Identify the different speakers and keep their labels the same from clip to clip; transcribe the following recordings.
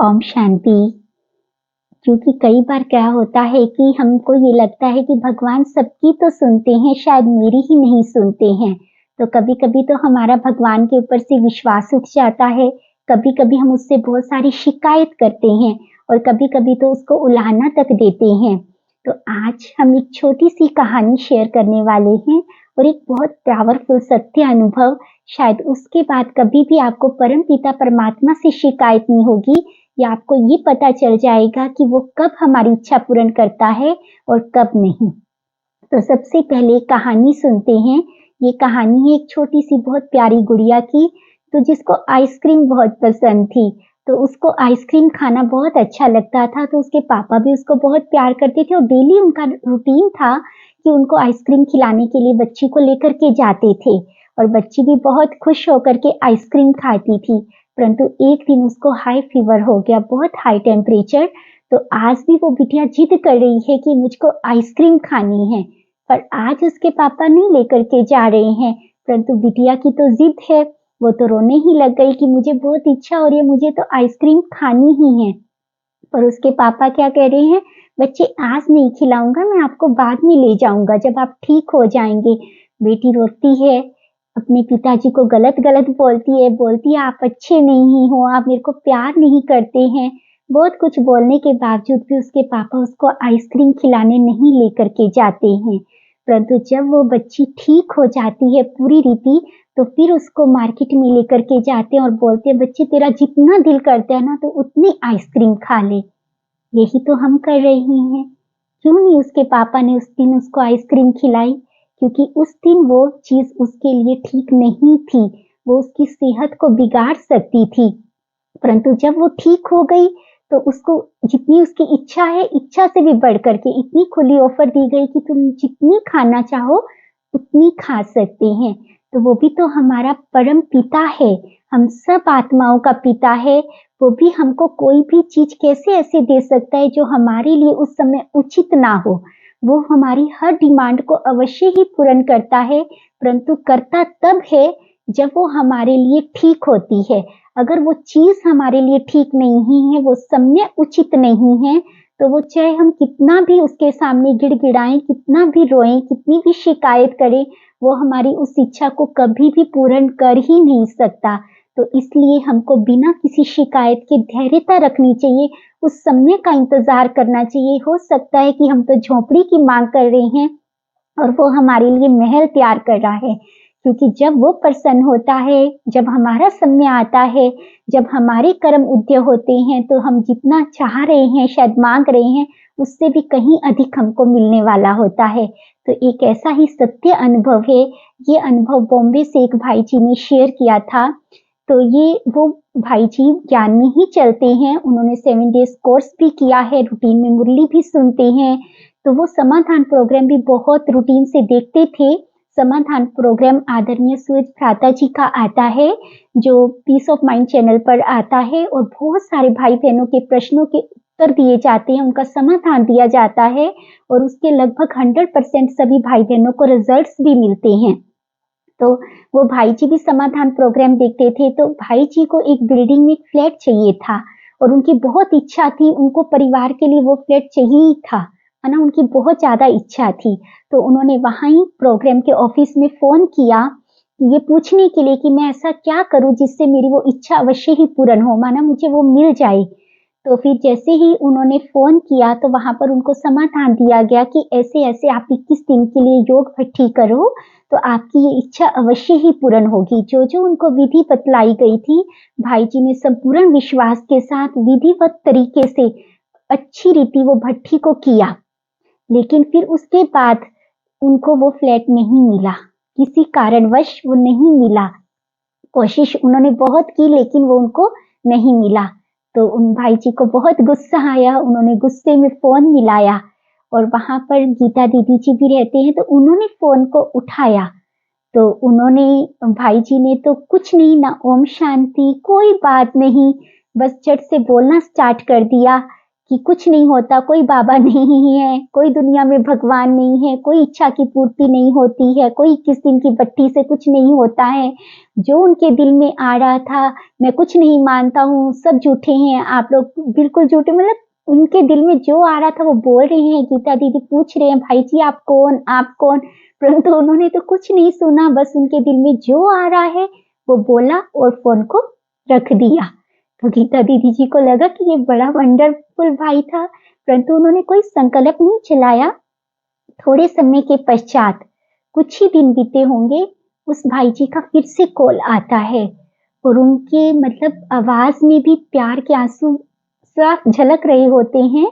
Speaker 1: ओम शांति। क्योंकि कई बार क्या होता है कि हमको ये लगता है कि भगवान सबकी तो सुनते हैं, शायद मेरी ही नहीं सुनते हैं। तो कभी-कभी तो हमारा भगवान के ऊपर से विश्वास उठ जाता है, कभी-कभी हम उससे बहुत सारी शिकायत करते हैं और कभी-कभी तो उसको उलाहना तक देते हैं। तो आज हम एक छोटी-सी कहानी शेयर करने वाले हैं और एक बहुत पावरफुल सत्य अनुभव, शायद उसके बाद कभी भी आपको परमपिता परमात्मा से शिकायत नहीं होगी या आपको ये पता चल जाएगा कि वो कब हमारी इच्छा पूर्ण करता है और कब नहीं। तो सबसे पहले कहानी सुनते हैं। ये कहानी है एक छोटी-सी बहुत प्यारी गुड़िया की, तो जिसको आइसक्रीम बहुत पसंद थी। तो उसको आइसक्रीम खाना बहुत अच्छा लगता था, तो उसके पापा भी उसको बहुत प्यार करते थे और डेली उनका रूटीन था कि उनको आइसक्रीम खिलाने के लिए बच्ची को लेकर के जाते थे और बच्ची भी बहुत खुश होकर के आइसक्रीम खाती थी। परंतु एक दिन उसको हाई फीवर हो गया, बहुत हाई टेम्परेचर। तो आज भी वो बिटिया जिद कर रही है कि मुझको आइसक्रीम खानी है, पर आज उसके पापा नहीं लेकर के जा रहे हैं। परंतु बिटिया की तो जिद है, वो तो रोने ही लग गई कि मुझे बहुत इच्छा हो रही है, मुझे तो आइसक्रीम खानी ही है। पर उसके पापा क्या कह रहे हैं, बच्चे आज नहीं खिलाऊंगा, मैं आपको बाद में ले जाऊंगा जब आप ठीक हो जाएंगे। बेटी रोती है, अपने पिताजी को गलत गलत बोलती है आप अच्छे नहीं हो, आप मेरे को प्यार नहीं करते हैं। बहुत कुछ बोलने के बावजूद भी उसके पापा उसको आइसक्रीम खिलाने नहीं लेकर के जाते हैं। परंतु जब वो बच्ची ठीक हो जाती है पूरी रीति, तो फिर उसको मार्केट में लेकर के जाते हैं और बोलते हैं, बच्चे तेरा जितना दिल करता है ना तो उतनी आइसक्रीम खा ले। यही तो हम कर रहे हैं। क्यों नहीं उसके पापा ने उस दिन उसको आइसक्रीम खिलाई? क्योंकि उस दिन वो चीज उसके लिए ठीक नहीं थी, वो उसकी सेहत को बिगाड़ सकती थी। परंतु जब वो ठीक हो गई, तो उसको जितनी उसकी इच्छा है, इच्छा से भी बढ़ करके इतनी खुली ऑफर दी गई कि तुम जितनी खाना चाहो उतनी खा सकते हैं। तो वो भी तो हमारा परम पिता है, हम सब आत्माओं का पिता है। वो भी हमको कोई भी चीज कैसे ऐसे दे सकता है जो हमारे लिए उस समय उचित ना हो। वो हमारी हर डिमांड को अवश्य ही पूर्ण करता है, परंतु करता तब है जब वो हमारे लिए ठीक होती है। अगर वो चीज हमारे लिए ठीक नहीं है, वो समय उचित नहीं है, तो वो चाहे हम कितना भी उसके सामने गिड़गिड़ाएं, कितना भी रोएं, कितनी भी शिकायत करें, वो हमारी उस इच्छा को कभी भी पूर्ण कर ही नहीं सकता। तो इसलिए हमको बिना किसी शिकायत के धैर्यता रखनी चाहिए, उस समय का इंतजार करना चाहिए। हो सकता है कि हम तो झोपड़ी की मांग कर रहे हैं और वो हमारे लिए महल तैयार कर रहा है। क्योंकि जब वो प्रसन्न होता है, जब हमारा समय आता है, जब हमारे कर्म उदय होते हैं, तो हम जितना चाह रहे हैं, शायद मांग रहे हैं, उससे भी कहीं अधिक हमको मिलने वाला होता है। तो एक ऐसा ही सत्य अनुभव है। ये अनुभव बॉम्बे से एक भाई जी ने शेयर किया था। तो ये वो भाई जी ज्ञान में ही चलते हैं, उन्होंने 7 डेज कोर्स भी किया है, रूटीन में मुरली भी सुनते हैं। तो वो समाधान प्रोग्राम भी बहुत रूटीन से देखते थे। समाधान प्रोग्राम आदरणीय सूरज भ्राता जी का आता है, जो पीस ऑफ माइंड चैनल पर आता है और बहुत सारे भाई बहनों के प्रश्नों के उत्तर दिए जाते हैं, उनका समाधान दिया जाता है और उसके लगभग 100% सभी भाई बहनों को रिजल्ट्स भी मिलते हैं। तो वो भाई जी भी समाधान प्रोग्राम देखते थे। तो भाई जी को एक बिल्डिंग में एक फ्लैट चाहिए था और उनकी बहुत इच्छा थी, उनको परिवार के लिए वो फ्लैट चाहिए ही था, है ना, उनकी बहुत ज्यादा इच्छा थी। तो उन्होंने वहां ही प्रोग्राम के ऑफिस में फोन किया ये पूछने के लिए कि मैं ऐसा क्या करूं जिससे मेरी वो इच्छा अवश्य ही पूर्ण हो, माना मुझे वो मिल जाए। तो फिर जैसे ही उन्होंने फोन किया तो वहां पर उनको समाधान दिया गया कि ऐसे ऐसे आप 21 दिन के लिए योग भट्टी करो तो आपकी ये इच्छा अवश्य ही पूर्ण होगी। जो जो उनको विधि बतलाई गई थी, भाई जी ने संपूर्ण विश्वास के साथ विधिवत तरीके से अच्छी रीति वो भट्टी को किया। लेकिन फिर उसके बाद उनको वो फ्लैट नहीं मिला, किसी कारणवश वो नहीं मिला। कोशिश उन्होंने बहुत की लेकिन वो उनको नहीं मिला। तो उन भाई जी को बहुत गुस्सा आया, उन्होंने गुस्से में फोन मिलाया और वहां पर गीता दीदी जी भी रहते हैं, तो उन्होंने फोन को उठाया। तो उन्होंने भाई जी ने तो कुछ नहीं, ना ओम शांति, कोई बात नहीं, बस झट से बोलना स्टार्ट कर दिया कि कुछ नहीं होता, कोई बाबा नहीं है, कोई दुनिया में भगवान नहीं है, कोई इच्छा की पूर्ति नहीं होती है, कोई 21 दिन की भट्ठी से कुछ नहीं होता है। जो उनके दिल में आ रहा था, मैं कुछ नहीं मानता हूँ, सब झूठे हैं, आप लोग बिल्कुल झूठे, मतलब उनके दिल में जो आ रहा था वो बोल रहे हैं। गीता दीदी पूछ रहे हैं, भाई जी आप कौन, आप कौन? परंतु उन्होंने तो कुछ नहीं सुना, बस उनके दिल में जो आ रहा है वो बोला और फोन को रख दिया। तो गीता दीदी जी को लगा कि ये बड़ा वंडरफुल भाई था, परंतु उन्होंने कोई संकल्प नहीं चलाया। थोड़े समय के पश्चात कुछ ही दिन बीते होंगे, उस भाई जी का फिर से कॉल आता है और उनके मतलब आवाज में भी प्यार के आंसू साफ झलक रहे होते हैं।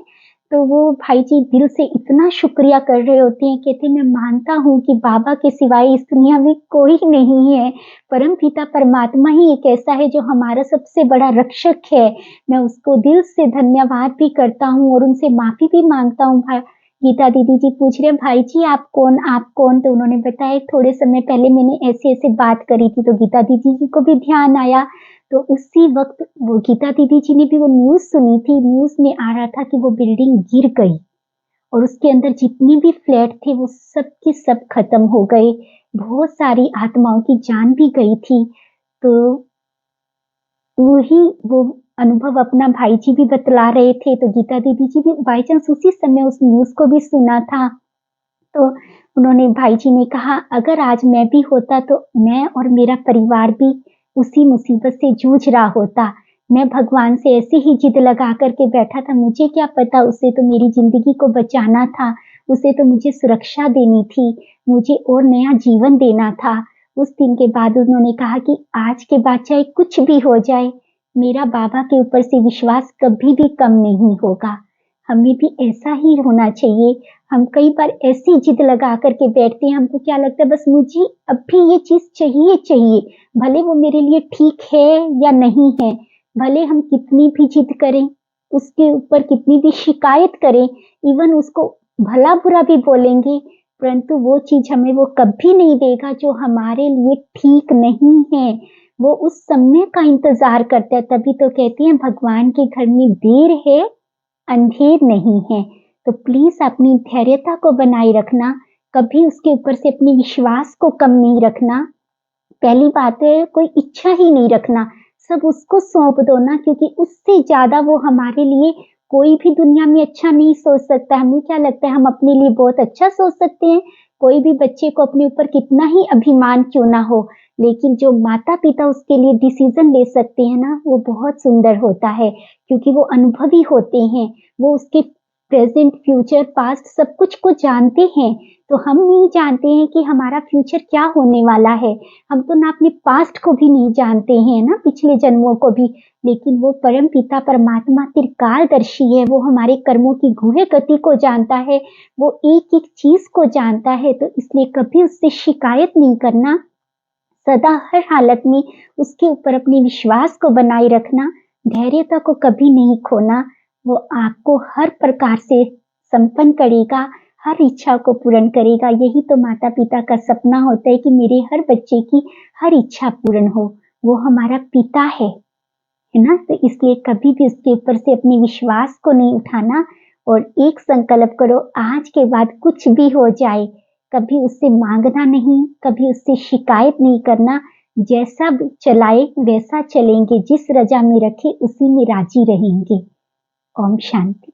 Speaker 1: तो वो भाई जी दिल से इतना शुक्रिया कर रहे होते हैं, कहते मैं मानता हूँ कि बाबा के सिवाय इस दुनिया में कोई नहीं है, परम पिता परमात्मा ही एक ऐसा है जो हमारा सबसे बड़ा रक्षक है। मैं उसको दिल से धन्यवाद भी करता हूँ और उनसे माफी भी मांगता हूँ। भाई गीता दीदी जी पूछ रहे हैं, भाई जी आप कौन, आप कौन? तो उन्होंने बताया थोड़े समय पहले मैंने ऐसे ऐसे बात करी थी। तो गीता दीदी जी को भी ध्यान आया। तो उसी वक्त वो गीता दीदी जी ने भी वो न्यूज सुनी थी। न्यूज में आ रहा था कि वो बिल्डिंग गिर गई और उसके अंदर जितने भी फ्लैट थे वो सब के सब खत्म हो गए, बहुत सारी आत्माओं की जान भी गई थी। तो वही वो अनुभव अपना भाई जी भी बतला रहे थे। तो गीता दीदी जी भी बाई चांस उसी समय उस न्यूज को भी सुना था। तो उन्होंने भाई जी ने कहा, अगर आज मैं भी होता तो मैं और मेरा परिवार भी उसी मुसीबत से जूझ रहा होता। मैं भगवान से ऐसे ही जिद लगा करके बैठा था, मुझे क्या पता, उसे तो मेरी जिंदगी को बचाना था, उसे तो मुझे सुरक्षा देनी थी, मुझे और नया जीवन देना था। उस दिन के बाद उन्होंने कहा कि आज के बाद चाहे कुछ भी हो जाए, मेरा बाबा के ऊपर से विश्वास कभी भी कम नहीं होगा। हमें भी ऐसा ही होना चाहिए। हम कई बार ऐसी जिद लगा करके बैठते हैं, हमको क्या लगता है बस मुझे अभी ये चीज चाहिए चाहिए, भले वो मेरे लिए ठीक है या नहीं है, भले हम कितनी भी जिद करें, उसके ऊपर कितनी भी शिकायत करें, इवन उसको भला बुरा भी बोलेंगे, परंतु वो चीज हमें वो कभी नहीं देगा जो हमारे लिए ठीक नहीं है। वो उस समय का इंतजार करता है। तभी तो कहते हैं भगवान के घर में देर है, अंधेर नहीं है। तो प्लीज अपनी धैर्यता को बनाए रखना, कभी उसके ऊपर से अपने विश्वास को कम नहीं रखना। पहली बात है, कोई इच्छा ही नहीं रखना, सब उसको सौंप दो ना, क्योंकि उससे ज्यादा वो हमारे लिए कोई भी दुनिया में अच्छा नहीं सोच सकता। हमें क्या लगता है हम अपने लिए बहुत अच्छा सोच सकते हैं। कोई भी बच्चे को अपने ऊपर कितना ही अभिमान क्यों ना हो, लेकिन जो माता पिता उसके लिए डिसीजन ले सकते हैं ना, वो बहुत सुंदर होता है, क्योंकि वो अनुभवी होते हैं। वो उसके प्रेजेंट फ्यूचर पास्ट सब कुछ को जानते हैं। तो हम नहीं जानते हैं कि हमारा फ्यूचर क्या होने वाला है, हम तो ना अपने पास्ट को भी नहीं जानते हैं ना, पिछले जन्मों को भी। लेकिन वो परम पिता परमात्मा त्रिकालदर्शी है, वो हमारे कर्मों की गूढ़ गति को जानता है, वो एक एक चीज को जानता है। तो इसलिए कभी उससे शिकायत नहीं करना, सदा हर हालत में उसके ऊपर अपने विश्वास को बनाए रखना, धैर्यता को कभी नहीं खोना। वो आपको हर प्रकार से संपन्न करेगा, हर इच्छा को पूर्ण करेगा। यही तो माता पिता का सपना होता है कि मेरे हर बच्चे की हर इच्छा पूर्ण हो। वो हमारा पिता है ना। तो इसलिए कभी भी उसके ऊपर से अपने विश्वास को नहीं उठाना और एक संकल्प करो, आज के बाद कुछ भी हो जाए, कभी उससे मांगना नहीं, कभी उससे शिकायत नहीं करना। जैसा चलाए वैसा चलेंगे, जिस रजा में रखे उसी में राजी रहेंगे। ओम शांति।